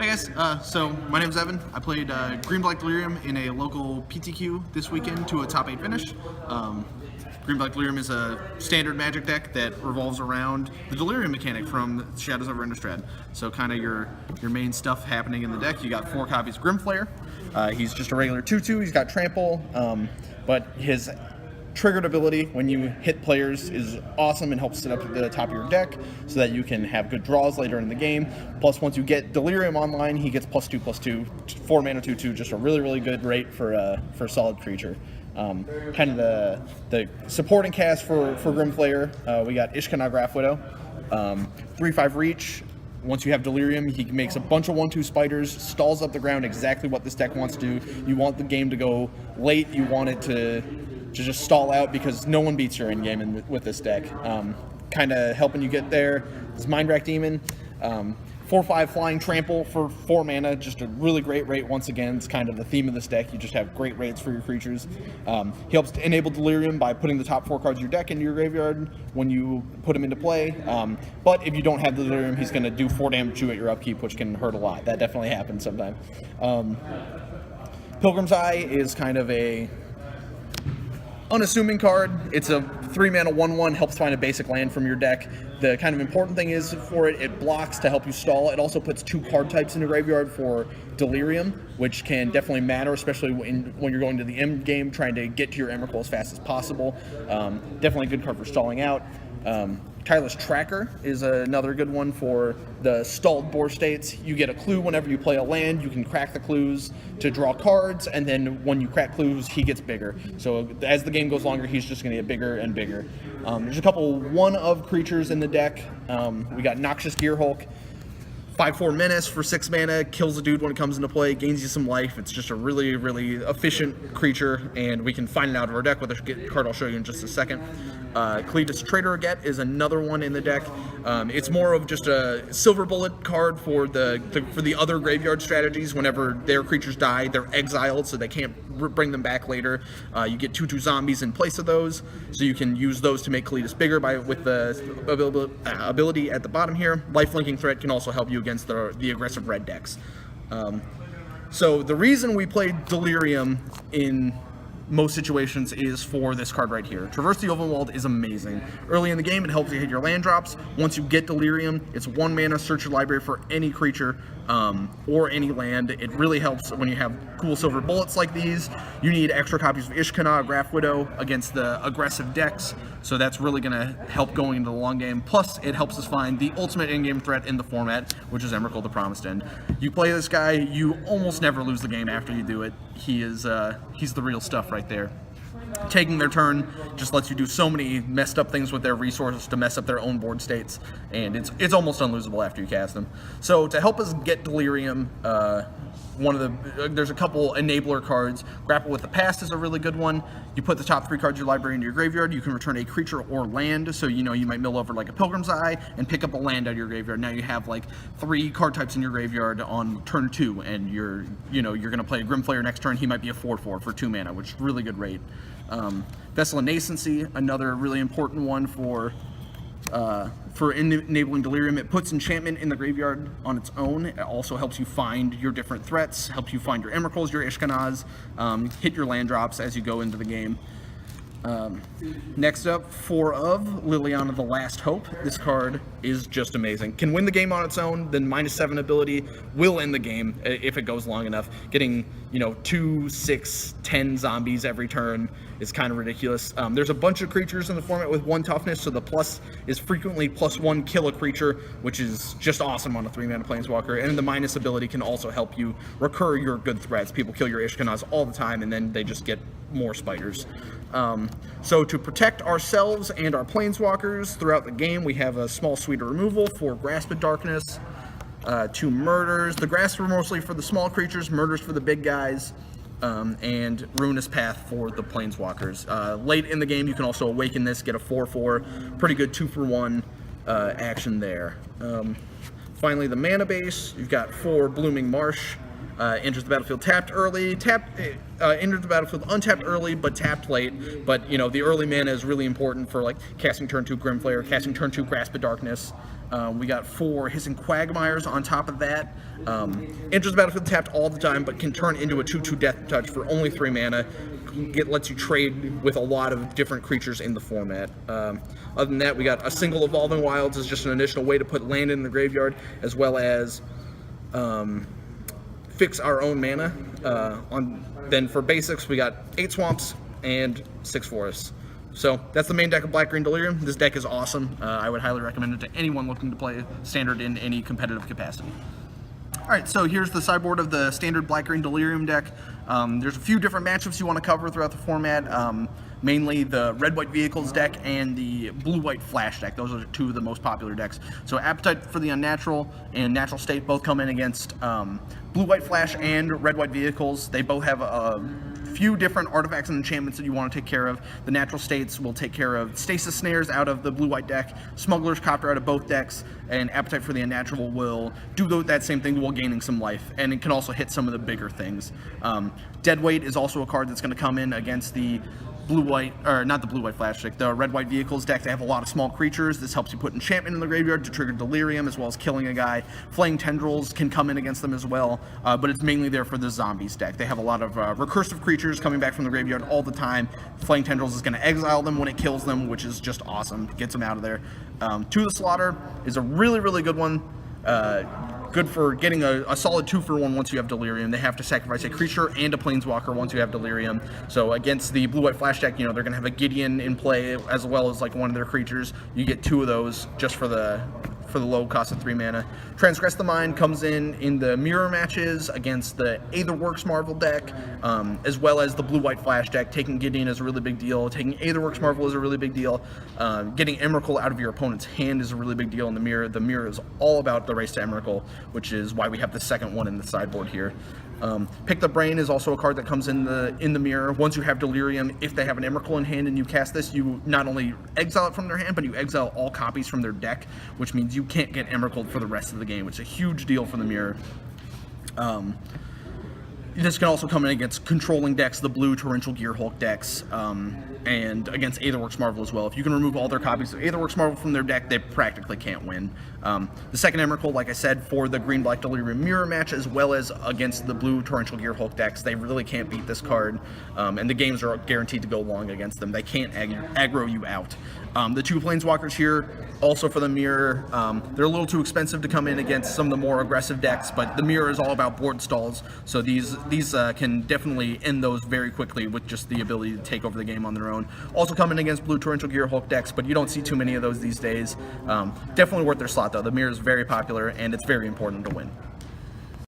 Hey guys, so my name's Evan. I played Green-Black Delirium in a local PTQ this weekend to a top 8 finish. Green-Black Delirium is a standard Magic deck that revolves around the Delirium mechanic from Shadows over Innistrad. So kind of your main stuff happening in the deck. You got 4 copies of Grimflayer. He's just a regular 2/2. He's got Trample, but his triggered ability when you hit players is awesome and helps set up the top of your deck so that you can have good draws later in the game. Plus, once you get Delirium online, he gets +2/+2, 4 mana 2/2, just a really good rate for a solid creature. Kind of the supporting cast for Grimflayer, we got Ishkana Graph Widow, 3/5 reach. Once you have Delirium, he makes a bunch of 1/2 spiders, stalls up the ground, exactly what this deck wants to do. You want the game to go late, you want it to just stall out because no one beats your end game with this deck. Kind of helping you get there is Mindwrack Demon. 4/5 flying trample for 4 mana, just a really great rate. Once again, it's kind of the theme of this deck. You just have great rates for your creatures. He helps to enable Delirium by putting the top 4 cards of your deck into your graveyard when you put him into play. But if you don't have Delirium, he's going to do 4 damage to you at your upkeep, which can hurt a lot. That definitely happens sometimes. Pilgrim's Eye is kind of a unassuming card. It's a 3 mana 1/1, helps find a basic land from your deck. The kind of important thing is for it blocks to help you stall. It also puts 2 card types in the graveyard for Delirium, which can definitely matter, especially when you're going to the end game trying to get to your Emrakul as fast as possible. Definitely a good card for stalling out. Tireless Tracker is another good one for the stalled board states. You get a clue whenever you play a land. You can crack the clues to draw cards, and then when you crack clues, he gets bigger. So as the game goes longer, he's just going to get bigger and bigger. There's a couple one-of creatures in the deck. We got Noxious Gearhulk. 5/4 menace for 6 mana, kills a dude when it comes into play, gains you some life. It's just a really efficient creature, and we can find it out of our deck with a card I'll show you in just a second. Cletus Traitor Get is another one in the deck. It's more of just a silver bullet card for the other graveyard strategies. Whenever their creatures die, they're exiled, so they can't bring them back later. You get 2/2 zombies in place of those, so you can use those to make Cletus bigger with the ability at the bottom here. Lifelinking Threat can also help you against the aggressive red decks. So the reason we played Delirium in most situations is for this card right here. Traverse the Overwhelmed is amazing. Early in the game, it helps you hit your land drops. Once you get Delirium, it's 1 mana, search your library for any creature or any land. It really helps when you have cool silver bullets like these. You need extra copies of Ishkana, Graph Widow against the aggressive decks, so that's really going to help going into the long game. Plus, it helps us find the ultimate in-game threat in the format, which is Emrakul the Promised End. You play this guy, you almost never lose the game after you do it. He's the real stuff right there. Taking their turn just lets you do so many messed up things with their resources to mess up their own board states, and it's almost unlosable after you cast them. So to help us get Delirium, there's a couple enabler cards. Grapple with the Past is a really good one. You put the top 3 cards of your library into your graveyard. You can return a creature or land, so you might mill over like a Pilgrim's Eye and pick up a land out of your graveyard. Now you have like 3 card types in your graveyard on turn 2, and you're going to play a Grimflayer next turn. He might be a 4/4 for 2 mana, which is a really good rate. Vessel of Nascency, another really important one for enabling Delirium. It puts enchantment in the graveyard on its own. It also helps you find your different threats, helps you find your Emrakuls, your Ishkanas, hit your land drops as you go into the game. Next up, 4 of Liliana the Last Hope. This card is just amazing. Can win the game on its own, then -7 ability will end the game if it goes long enough. Getting 2, 6, 10 zombies every turn is kind of ridiculous. There's a bunch of creatures in the format with 1 toughness, so the plus is frequently +1 kill a creature, which is just awesome on a 3 mana planeswalker. And the minus ability can also help you recur your good threats. People kill your Ishkanas all the time, and then they just get more spiders. So to protect ourselves and our planeswalkers throughout the game, we have a small suite of removal for Grasp of Darkness, 2 murders. The grasps are mostly for the small creatures, murders for the big guys, and Ruinous Path for the planeswalkers. Late in the game, you can also awaken this, get a 4/4, pretty good 2-for-1 action there. Finally, the mana base. You've got 4 Blooming Marsh. Enters the battlefield tapped early, enters the battlefield untapped early, but tapped late. But, the early mana is really important for, like, casting turn 2 Grimflayer, casting turn 2 Grasp of Darkness. We got 4 Hissing Quagmires on top of that. Enters the battlefield tapped all the time, but can turn into a 2/2 Death Touch for only 3 mana. Lets you trade with a lot of different creatures in the format. Other than that, we got a single Evolving Wilds as just an additional way to put land in the graveyard, as well as fix our own mana. Then for basics, we got 8 Swamps and 6 Forests. So that's the main deck of Black-Green Delirium. This deck is awesome. I would highly recommend it to anyone looking to play Standard in any competitive capacity. Alright, so here's the sideboard of the Standard Black-Green Delirium deck. There's a few different matchups you want to cover throughout the format. Mainly the Red-White Vehicles deck and the Blue-White Flash deck. Those are 2 of the most popular decks. So Appetite for the Unnatural and Natural State both come in against Blue-White Flash and Red-White Vehicles. They both have a few different artifacts and enchantments that you want to take care of. The Natural States will take care of Stasis Snares out of the Blue-White deck, Smuggler's Copter out of both decks, and Appetite for the Unnatural will do that same thing while gaining some life, and it can also hit some of the bigger things. Deadweight is also a card that's going to come in against the Blue-White, or not the Blue-White Flash deck, the Red-White Vehicles deck. They have a lot of small creatures. This helps you put enchantment in the graveyard to trigger Delirium, as well as killing a guy. Flaying Tendrils can come in against them as well, but it's mainly there for the Zombies deck. They have a lot of recursive creatures coming back from the graveyard all the time. Flaying Tendrils is going to exile them when it kills them, which is just awesome. Gets them out of there. To the Slaughter is a really, really good one. Good for getting a solid 2-for-1 once you have Delirium. They have to sacrifice a creature and a Planeswalker once you have Delirium. So against the Blue-White Flash deck, they're going to have a Gideon in play as well as like one of their creatures. You get 2 of those just for the low cost of 3 mana. Transgress the Mind comes in the mirror matches against the Aetherworks Marvel deck, as well as the Blue-White Flash deck. Taking Gideon is a really big deal. Taking Aetherworks Marvel is a really big deal. Getting Emrakul out of your opponent's hand is a really big deal in the mirror. The mirror is all about the race to Emrakul, which is why we have the second one in the sideboard here. Pick the Brain is also a card that comes in the mirror. Once you have Delirium, if they have an Emrakul in hand and you cast this, you not only exile it from their hand, but you exile all copies from their deck, which means you can't get Emrakul for the rest of the game, which is a huge deal for the mirror. This can also come in against controlling decks, the blue Torrential Gearhulk decks, and against Aetherworks Marvel as well. If you can remove all their copies of Aetherworks Marvel from their deck, they practically can't win. The second Emrakul, like I said, for the Green-Black Delirium mirror match, as well as against the blue Torrential Gearhulk decks, they really can't beat this card, and the games are guaranteed to go long against them. They can't aggro you out. The 2 Planeswalkers here, also for the mirror, they're a little too expensive to come in against some of the more aggressive decks, but the mirror is all about board stalls, so these can definitely end those very quickly with just the ability to take over the game on their own. Also come in against blue Torrential Gearhulk decks, but you don't see too many of those these days. Definitely worth their slot though. The mirror is very popular and it's very important to win.